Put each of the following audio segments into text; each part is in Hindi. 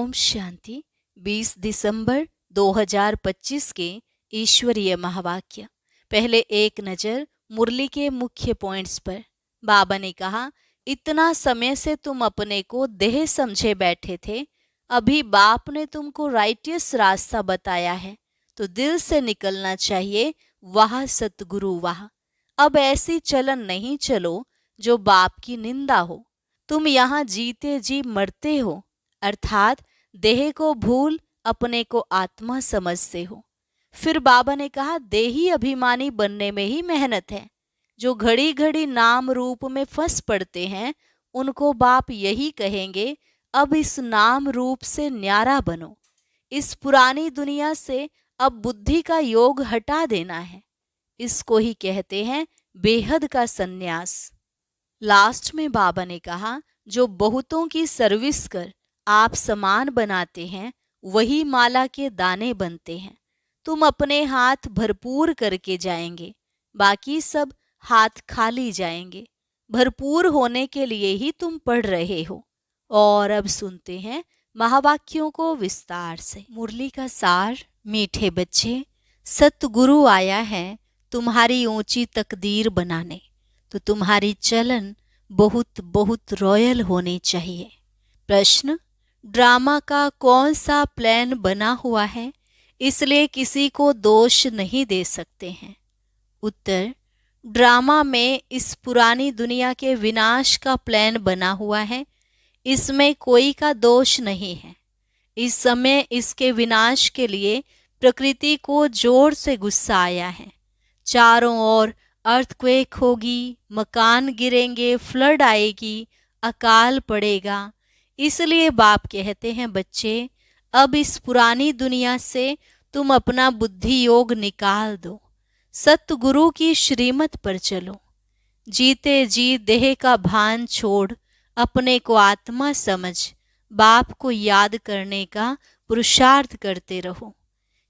ओम शांति। 20 दिसंबर 2025 के ईश्वरीय महावाक्य। पहले एक नज़र मुरली के मुख्य पॉइंट्स पर। बाबा ने कहा, इतना समय से तुम अपने को देह समझे बैठे थे, अभी बाप ने तुमको राइटियस रास्ता बताया है तो दिल से निकलना चाहिए, वाह सतगुरु वाह। अब ऐसी चलन नहीं चलो जो बाप की निंदा हो। तुम यहाँ जीते जी मरते हो, अर्थात देह को भूल अपने को आत्मा समझते हो। फिर बाबा ने कहा, देही अभिमानी बनने में ही मेहनत है। जो घड़ी घड़ी नाम रूप में फंस पड़ते हैं उनको बाप यही कहेंगे, अब इस नाम रूप से न्यारा बनो। इस पुरानी दुनिया से अब बुद्धि का योग हटा देना है। इसको ही कहते हैं बेहद का सन्यास। लास्ट में बाबा ने कहा, जो बहुतों की सर्विस कर आप समान बनाते हैं वही माला के दाने बनते हैं। तुम अपने हाथ भरपूर करके जाएंगे, बाकी सब हाथ खाली जाएंगे। भरपूर होने के लिए ही तुम पढ़ रहे हो। और अब सुनते हैं महावाक्यों को विस्तार से। मुरली का सार। मीठे बच्चे, सतगुरु आया है तुम्हारी ऊंची तकदीर बनाने, तो तुम्हारी चलन बहुत बहुत रॉयल होनी चाहिए। प्रश्न, ड्रामा का कौन सा प्लान बना हुआ है, इसलिए किसी को दोष नहीं दे सकते हैं? उत्तर, ड्रामा में इस पुरानी दुनिया के विनाश का प्लान बना हुआ है, इसमें कोई का दोष नहीं है। इस समय इसके विनाश के लिए प्रकृति को जोर से गुस्सा आया है। चारों ओर अर्थक्वेक होगी, मकान गिरेंगे, फ्लड आएगी, अकाल पड़ेगा। इसलिए बाप कहते हैं, बच्चे अब इस पुरानी दुनिया से तुम अपना बुद्धि योग निकाल दो, सतगुरु की श्रीमत पर चलो। जीते जी देह का भान छोड़ अपने को आत्मा समझ बाप को याद करने का पुरुषार्थ करते रहो।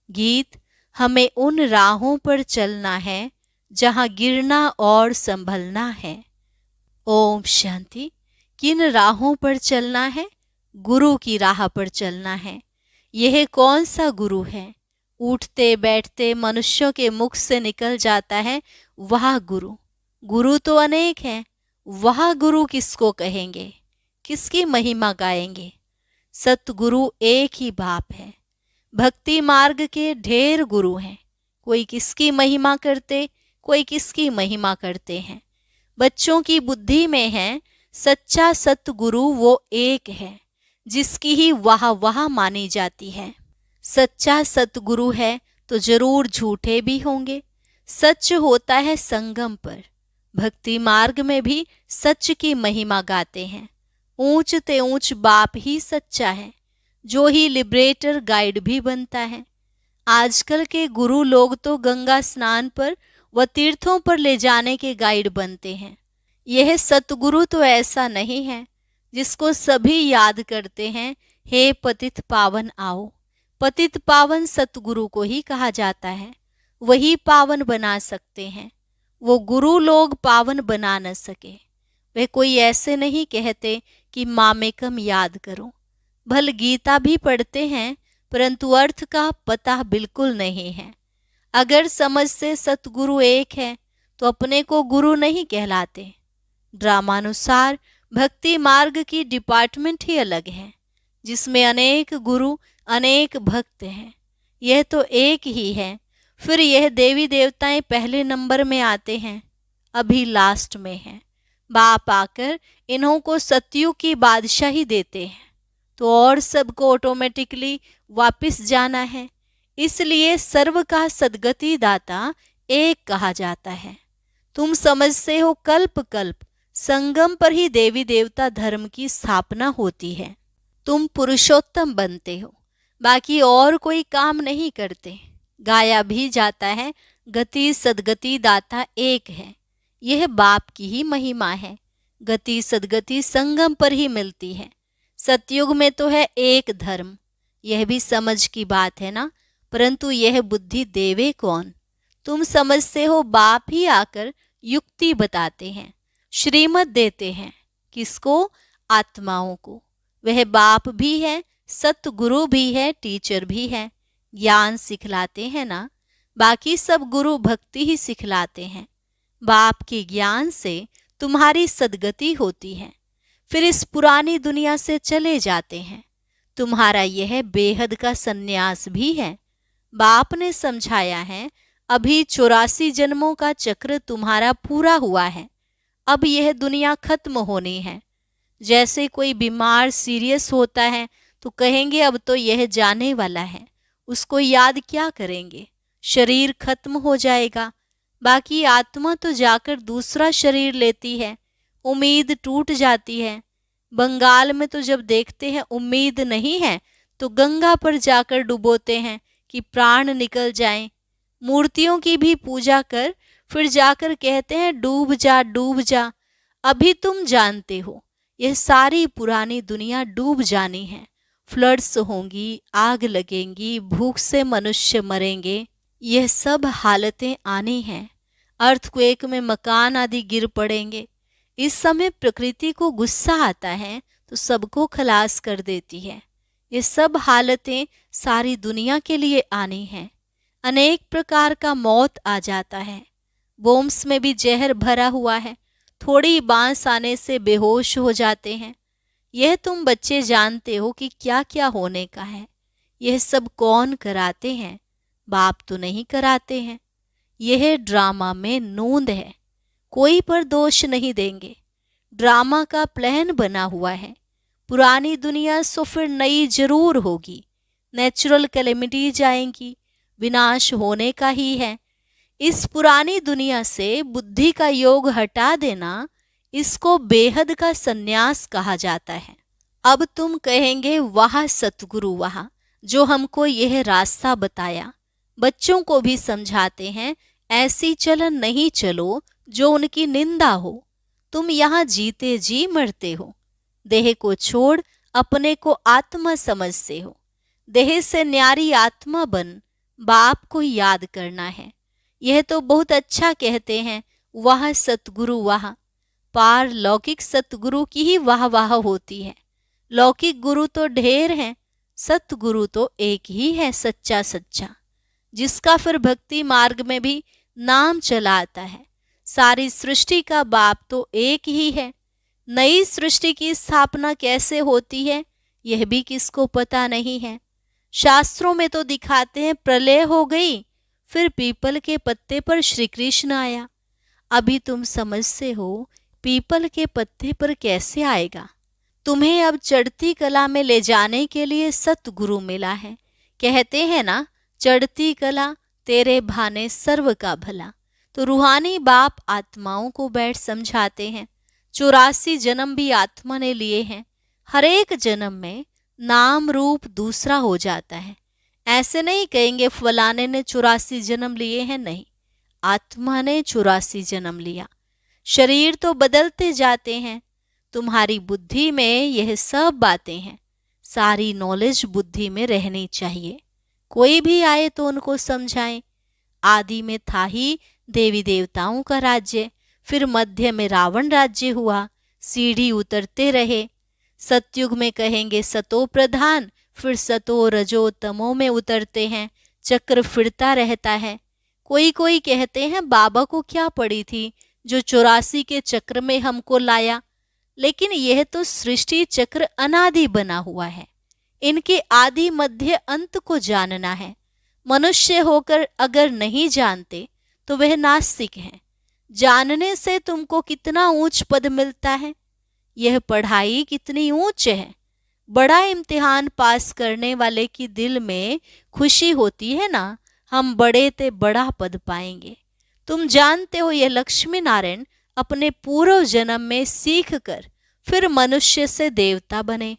गीत, हमें उन राहों पर चलना है जहाँ गिरना और संभलना है। ओम शांति। किन राहों पर चलना है? गुरु की राह पर चलना है। यह कौन सा गुरु है? उठते बैठते मनुष्यों के मुख से निकल जाता है वह गुरु। गुरु तो अनेक हैं, वह गुरु किसको कहेंगे? किसकी महिमा गाएंगे? सतगुरु एक ही बाप है। भक्ति मार्ग के ढेर गुरु हैं, कोई किसकी महिमा करते, कोई किसकी महिमा करते हैं। बच्चों की बुद्धि में है सच्चा सतगुरु वो एक है जिसकी ही वाह वाह मानी जाती है। सच्चा सतगुरु है तो जरूर झूठे भी होंगे। सच होता है संगम पर। भक्ति मार्ग में भी सच की महिमा गाते हैं। ऊंच ते ऊंच बाप ही सच्चा है, जो ही लिबरेटर गाइड भी बनता है। आजकल के गुरु लोग तो गंगा स्नान पर व तीर्थों पर ले जाने के गाइड बनते हैं। यह सतगुरु तो ऐसा नहीं है जिसको सभी याद करते हैं, हे पतित पावन आओ। पतित पावन सतगुरु को ही कहा जाता है, वही पावन बना सकते हैं। वो गुरु लोग पावन बना न सके। वे कोई ऐसे नहीं कहते कि मामेकम याद करो। भल गीता भी पढ़ते हैं, परंतु अर्थ का पता बिल्कुल नहीं है। अगर समझ से सतगुरु एक है तो अपने को गुरु नहीं कहलाते। ड्रामानुसार भक्ति मार्ग की डिपार्टमेंट ही अलग है, जिसमें अनेक गुरु अनेक भक्त हैं। यह तो एक ही है। फिर यह देवी देवताएं पहले नंबर में आते हैं, अभी लास्ट में हैं। बाप आकर इन्हों को सतयुग की बादशाही देते हैं तो और सबको ऑटोमेटिकली वापस जाना है। इसलिए सर्व का सदगति दाता एक कहा जाता है। तुम समझते हो कल्प कल्प संगम पर ही देवी देवता धर्म की स्थापना होती है। तुम पुरुषोत्तम बनते हो, बाकी और कोई काम नहीं करते। गाया भी जाता है, गति सदगति दाता एक है। यह बाप की ही महिमा है। गति सदगति संगम पर ही मिलती है। सतयुग में तो है एक धर्म, यह भी समझ की बात है ना। परंतु यह बुद्धि देवे कौन? तुम समझते हो बाप ही आकर युक्ति बताते हैं, श्रीमत देते हैं। किसको? आत्माओं को। वह बाप भी है, सतगुरु भी है, टीचर भी है, ज्ञान सिखलाते हैं ना। बाकी सब गुरु भक्ति ही सिखलाते हैं। बाप के ज्ञान से तुम्हारी सद्गति होती है, फिर इस पुरानी दुनिया से चले जाते हैं। तुम्हारा यह बेहद का सन्यास भी है। बाप ने समझाया है, अभी 84 जन्मों का चक्र तुम्हारा पूरा हुआ है। अब यह दुनिया खत्म होनी है। जैसे कोई बीमार सीरियस होता है तो कहेंगे अब तो यह जाने वाला है, उसको याद क्या करेंगे, शरीर खत्म हो जाएगा। बाकी आत्मा तो जाकर दूसरा शरीर लेती है, उम्मीद टूट जाती है। बंगाल में तो जब देखते हैं उम्मीद नहीं है तो गंगा पर जाकर डुबोते हैं कि प्राण निकल जाएं। मूर्तियों की भी पूजा कर फिर जाकर कहते हैं डूब जा डूब जा। अभी तुम जानते हो यह सारी पुरानी दुनिया डूब जानी है। फ्लड्स होंगी, आग लगेंगी, भूख से मनुष्य मरेंगे, यह सब हालतें आनी हैं। अर्थक्वेक में मकान आदि गिर पड़ेंगे। इस समय प्रकृति को गुस्सा आता है तो सबको खलास कर देती है। ये सब हालतें सारी दुनिया के लिए आनी हैं। अनेक प्रकार का मौत आ जाता है। बोम्स में भी जहर भरा हुआ है, थोड़ी बांस आने से बेहोश हो जाते हैं। यह तुम बच्चे जानते हो कि क्या क्या होने का है। यह सब कौन कराते हैं? बाप तो नहीं कराते हैं। यह ड्रामा में नूंद है, कोई पर दोष नहीं देंगे। ड्रामा का प्लान बना हुआ है। पुरानी दुनिया सो फिर नई जरूर होगी। नेचुरल कैलेमिटी जाएंगी, विनाश होने का ही है। इस पुरानी दुनिया से बुद्धि का योग हटा देना, इसको बेहद का सन्यास कहा जाता है। अब तुम कहेंगे वाह सतगुरु वाह, जो हमको यह रास्ता बताया। बच्चों को भी समझाते हैं, ऐसी चलन नहीं चलो जो उनकी निंदा हो। तुम यहाँ जीते जी मरते हो। देह को छोड़ अपने को आत्मा समझते हो। देह से न्यारी आत्मा बन बाप को याद करना है। यह तो बहुत अच्छा कहते हैं, वाह सतगुरु वाह। पार लौकिक सतगुरु की ही वाह वाह होती है। लौकिक गुरु तो ढेर हैं, सतगुरु तो एक ही है, सच्चा सच्चा, जिसका फिर भक्ति मार्ग में भी नाम चला आता है। सारी सृष्टि का बाप तो एक ही है। नई सृष्टि की स्थापना कैसे होती है यह भी किसको पता नहीं है। शास्त्रों में तो दिखाते हैं प्रलय हो गई, फिर पीपल के पत्ते पर श्री कृष्ण आया। अभी तुम समझते हो पीपल के पत्ते पर कैसे आएगा। तुम्हें अब चढ़ती कला में ले जाने के लिए सतगुरु मिला है। कहते हैं ना, चढ़ती कला तेरे भाने सर्व का भला। तो रूहानी बाप आत्माओं को बैठ समझाते हैं। 84 जन्म भी आत्मा ने लिए हैं। हर एक जन्म में नाम रूप दूसरा हो जाता है। ऐसे नहीं कहेंगे फलाने ने 84 जन्म लिए हैं, नहीं, आत्मा ने 84 जन्म लिया। शरीर तो बदलते जाते हैं। तुम्हारी बुद्धि में यह सब बातें हैं। सारी नॉलेज बुद्धि में रहनी चाहिए। कोई भी आए तो उनको समझाएं। आदि में था ही देवी देवताओं का राज्य, फिर मध्य में रावण राज्य हुआ, सीढ़ी उतरते रहे। सतयुग में कहेंगे सतो प्रधान, फिर सतो रजो तमो में उतरते हैं, चक्र फिरता रहता है। कोई कोई कहते हैं बाबा को क्या पड़ी थी जो 84 के चक्र में हमको लाया। लेकिन यह तो सृष्टि चक्र अनादि बना हुआ है। इनके आदि मध्य अंत को जानना है। मनुष्य होकर अगर नहीं जानते तो वह नास्तिक हैं। जानने से तुमको कितना ऊंच पद मिलता है। यह पढ़ाई कितनी ऊंच है। बड़ा इम्तिहान पास करने वाले की दिल में खुशी होती है ना, हम बड़े ते बड़ा पद पाएंगे। तुम जानते हो यह लक्ष्मी नारायण अपने पूर्व जन्म में सीख कर फिर मनुष्य से देवता बने।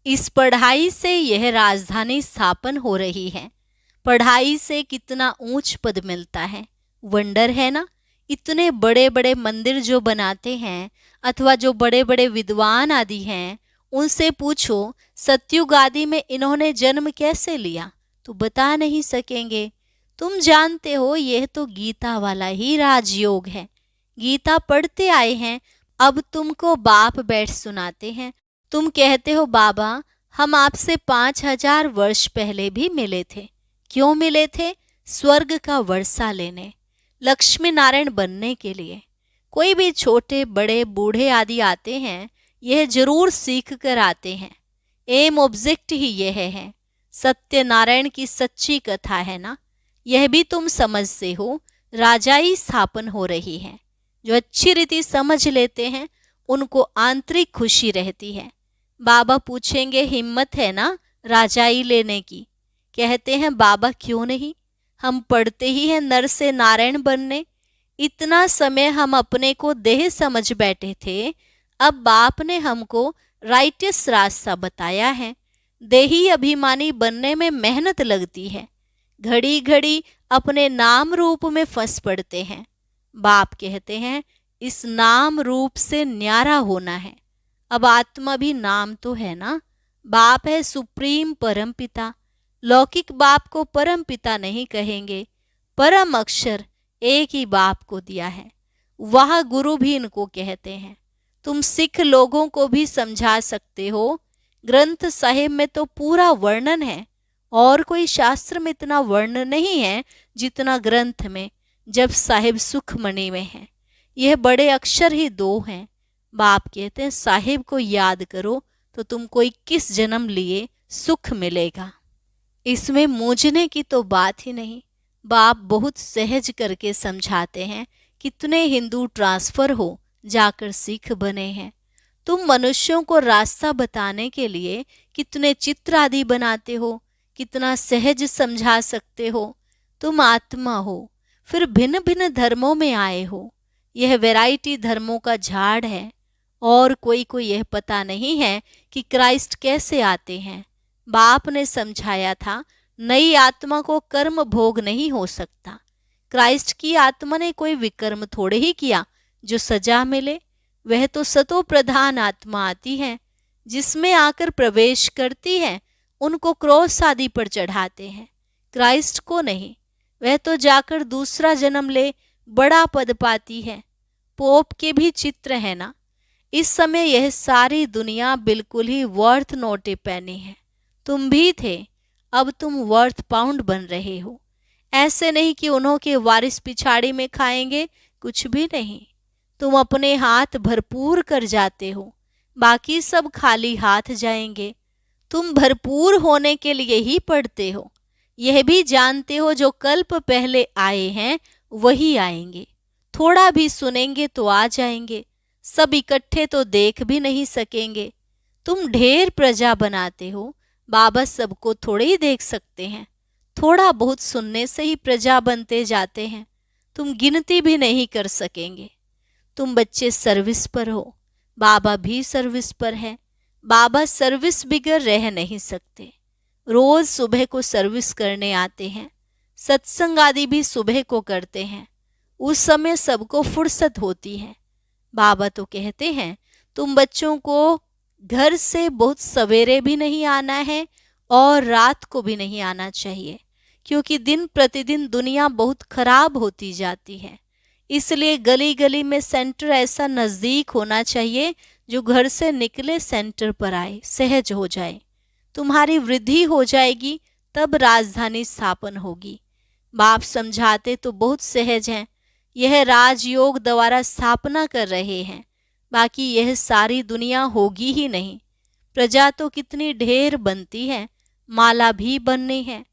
इस पढ़ाई से यह राजधानी स्थापन हो रही है। पढ़ाई से कितना ऊंच पद मिलता है। वंडर है ना। इतने बड़े बड़े मंदिर जो बनाते हैं अथवा जो बड़े बड़े विद्वान आदि हैं, उनसे पूछो सतयुग आदि में इन्होंने जन्म कैसे लिया, तो बता नहीं सकेंगे। तुम जानते हो यह तो गीता वाला ही राजयोग है। गीता पढ़ते आए हैं, अब तुमको बाप बैठ सुनाते हैं। तुम कहते हो बाबा हम आपसे 5000 वर्ष पहले भी मिले थे। क्यों मिले थे? स्वर्ग का वर्षा लेने, लक्ष्मी नारायण बनने के लिए। कोई भी छोटे बड़े बूढ़े आदि आते हैं, यह जरूर सीख कर आते हैं। एम ऑब्जेक्ट ही यह है। सत्यनारायण की सच्ची कथा है ना। यह भी तुम समझते हो, राजाई स्थापन हो रही है। जो अच्छी रीति समझ लेते हैं उनको आंतरिक खुशी रहती है। बाबा पूछेंगे, हिम्मत है ना राजाई लेने की? कहते हैं, बाबा क्यों नहीं, हम पढ़ते ही हैं नर से नारायण बनने। इतना समय हम अपने को देह समझ बैठे थे, अब बाप ने हमको राइटियस रास्ता बताया है। देही अभिमानी बनने में मेहनत लगती है, घड़ी घड़ी अपने नाम रूप में फंस पड़ते हैं। बाप कहते हैं, इस नाम रूप से न्यारा होना है। अब आत्मा भी नाम तो है ना। बाप है सुप्रीम परम पिता। लौकिक बाप को परम पिता नहीं कहेंगे, परम अक्षर एक ही बाप को दिया है, वह गुरु भी इनको कहते हैं। तुम सिख लोगों को भी समझा सकते हो। ग्रंथ साहिब में तो पूरा वर्णन है, और कोई शास्त्र में इतना वर्णन नहीं है जितना ग्रंथ में, जब साहिब सुखमणि में है। यह बड़े अक्षर ही 2 हैं। बाप कहते हैं, साहिब को याद करो तो तुमको 21 जन्म लिए सुख मिलेगा। इसमें मूझने की तो बात ही नहीं। बाप बहुत सहज करके समझाते हैं। कितने हिंदू ट्रांसफर हो जाकर सिख बने हैं। तुम मनुष्यों को रास्ता बताने के लिए कितने चित्र आदि बनाते हो, कितना सहज समझा सकते हो। तुम आत्मा हो, फिर भिन्न भिन्न धर्मों में आए हो। यह वैरायटी धर्मों का झाड़ है, और कोई को यह पता नहीं है कि क्राइस्ट कैसे आते हैं। बाप ने समझाया था, नई आत्मा को कर्म भोग नहीं हो सकता। क्राइस्ट की आत्मा ने कोई विकर्म थोड़े ही किया जो सजा मिले। वह तो सतो प्रधान आत्मा आती है, जिसमें आकर प्रवेश करती है, उनको क्रॉस आदि पर चढ़ाते हैं। क्राइस्ट को नहीं, वह तो जाकर दूसरा जन्म ले बड़ा पद पाती है। पोप के भी चित्र है ना। इस समय यह सारी दुनिया बिल्कुल ही वर्थ नोट ए पेनी है। तुम भी थे, अब तुम वर्थ पाउंड बन रहे हो। ऐसे नहीं कि उन्हों के वारिस पिछाड़ी में खाएंगे, कुछ भी नहीं। तुम अपने हाथ भरपूर कर जाते हो, बाकी सब खाली हाथ जाएंगे। तुम भरपूर होने के लिए ही पढ़ते हो। यह भी जानते हो जो कल्प पहले आए हैं वही आएंगे। थोड़ा भी सुनेंगे तो आ जाएंगे, सब इकट्ठे तो देख भी नहीं सकेंगे। तुम ढेर प्रजा बनाते हो, बाबा सबको थोड़े ही देख सकते हैं। थोड़ा बहुत सुनने से ही प्रजा बनते जाते हैं, तुम गिनती भी नहीं कर सकेंगे। तुम बच्चे सर्विस पर हो, बाबा भी सर्विस पर है। बाबा सर्विस बिगर रह नहीं सकते। रोज सुबह को सर्विस करने आते हैं, सत्संग आदि भी सुबह को करते हैं। उस समय सबको फुर्सत होती है। बाबा तो कहते हैं, तुम बच्चों को घर से बहुत सवेरे भी नहीं आना है और रात को भी नहीं आना चाहिए, क्योंकि दिन प्रतिदिन दुनिया बहुत खराब होती जाती है। इसलिए गली गली में सेंटर ऐसा नज़दीक होना चाहिए जो घर से निकले सेंटर पर आए, सहज हो जाए। तुम्हारी वृद्धि हो जाएगी, तब राजधानी स्थापन होगी। बाप समझाते तो बहुत सहज हैं। यह राजयोग द्वारा स्थापना कर रहे हैं, बाकी यह सारी दुनिया होगी ही नहीं। प्रजा तो कितनी ढेर बनती है, माला भी बननी है।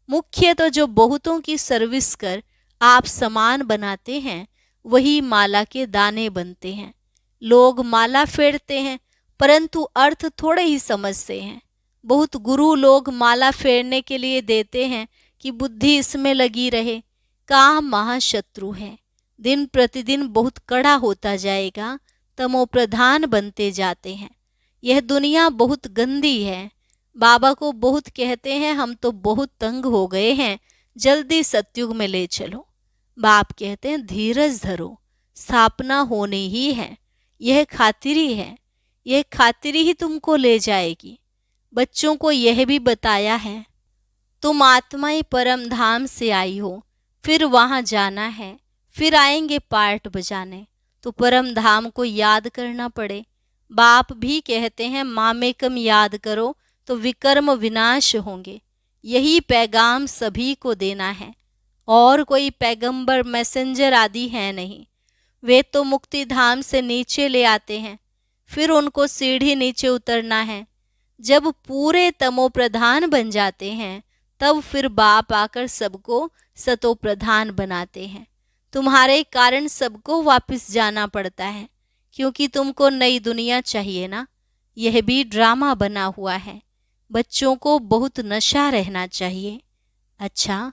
मुख्य तो जो बहुतों की सर्विस कर आप समान बनाते हैं, वही माला के दाने बनते हैं। लोग माला फेरते हैं, परंतु अर्थ थोड़े ही समझते हैं। बहुत गुरु लोग माला फेरने के लिए देते हैं कि बुद्धि इसमें लगी रहे। काम महाशत्रु है, दिन प्रतिदिन बहुत कड़ा होता जाएगा, तमो प्रधान बनते जाते हैं। यह दुनिया बहुत गंदी है। बाबा को बहुत कहते हैं, हम तो बहुत तंग हो गए हैं, जल्दी सतयुग में ले चलो। बाप कहते हैं, धीरज धरो, स्थापना होनी ही है। यह खातिरी है, यह खातिरी ही तुमको ले जाएगी। बच्चों को यह भी बताया है, तुम आत्माएं परम धाम से आई हो, फिर वहां जाना है, फिर आएंगे पार्ट बजाने, तो परम धाम को याद करना पड़े। बाप भी कहते हैं, मामेकम याद करो, तो विकर्म विनाश होंगे। यही पैगाम सभी को देना है। और कोई पैगंबर मैसेंजर आदि है नहीं। वे तो मुक्ति धाम से नीचे ले आते हैं, फिर उनको सीढ़ी नीचे उतरना है। जब पूरे तमो प्रधान बन जाते हैं तब फिर बाप आकर सबको सतो प्रधान बनाते हैं। तुम्हारे कारण सबको वापस जाना पड़ता है, क्योंकि तुमको नई दुनिया चाहिए ना। यह भी ड्रामा बना हुआ है। बच्चों को बहुत नशा रहना चाहिए। अच्छा,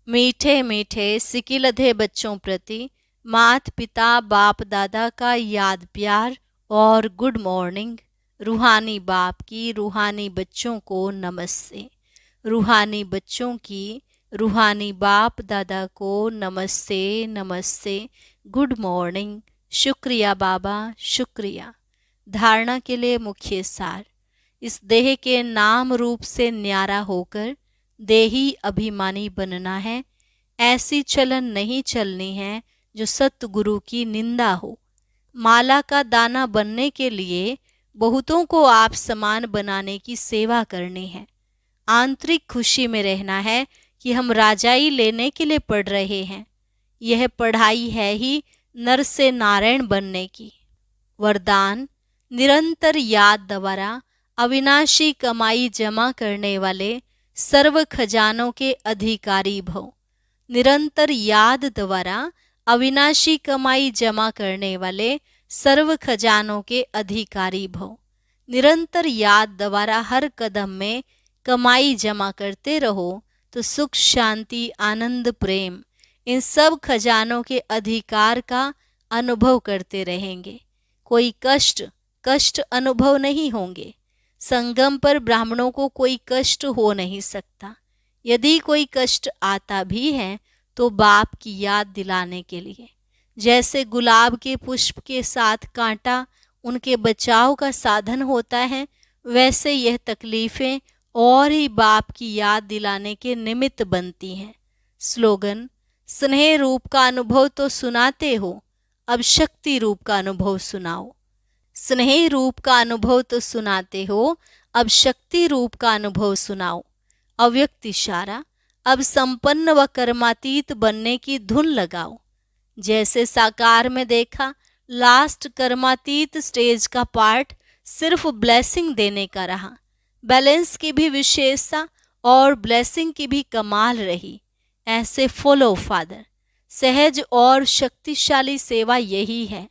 मीठे मीठे सिकिलधे बच्चों प्रति मात पिता बाप दादा का याद प्यार और गुड मॉर्निंग। रूहानी बाप की रूहानी बच्चों को नमस्ते। रूहानी बच्चों की रूहानी बाप दादा को नमस्ते नमस्ते, गुड मॉर्निंग। शुक्रिया बाबा, शुक्रिया। धारणा के लिए मुख्य सार। इस देह के नाम रूप से न्यारा होकर देही अभिमानी बनना है। ऐसी चलन नहीं चलनी है जो सतगुरु की निंदा हो। माला का दाना बनने के लिए बहुतों को आप समान बनाने की सेवा करनी है। आंतरिक खुशी में रहना है कि हम राजाई लेने के लिए पढ़ रहे हैं। यह पढ़ाई है ही नर से नारायण बनने की। वरदान, निरंतर याद द्वारा अविनाशी कमाई जमा करने वाले सर्व खजानों के अधिकारी भव। निरंतर याद द्वारा अविनाशी कमाई जमा करने वाले सर्व खजानों के अधिकारी भव। निरंतर याद द्वारा हर कदम में कमाई जमा करते रहो तो सुख शांति आनंद प्रेम इन सब खजानों के अधिकार का अनुभव करते रहेंगे। कोई कष्ट अनुभव नहीं होंगे। संगम पर ब्राह्मणों को कोई कष्ट हो नहीं सकता। यदि कोई कष्ट आता भी है तो बाप की याद दिलाने के लिए। जैसे गुलाब के पुष्प के साथ कांटा उनके बचाव का साधन होता है, वैसे यह तकलीफें और ही बाप की याद दिलाने के निमित्त बनती हैं। स्लोगन, स्नेह रूप का अनुभव तो सुनाते हो, अब शक्ति रूप का अनुभव सुनाओ। स्नेह रूप का अनुभव तो सुनाते हो, अब शक्ति रूप का अनुभव सुनाओ। अव्यक्त इशारा, अब संपन्न व कर्मातीत बनने की धुन लगाओ। जैसे साकार में देखा, लास्ट कर्मातीत स्टेज का पार्ट सिर्फ ब्लेसिंग देने का रहा। बैलेंस की भी विशेषता और ब्लेसिंग की भी कमाल रही। ऐसे फॉलो फादर। सहज और शक्तिशाली सेवा यही है।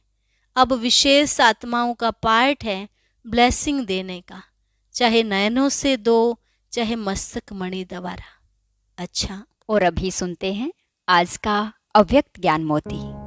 अब विशेष आत्माओं का पार्ट है ब्लेसिंग देने का, चाहे नयनों से दो, चाहे मस्तक मणि द्वारा। अच्छा, और अभी सुनते हैं आज का अव्यक्त ज्ञान मोती।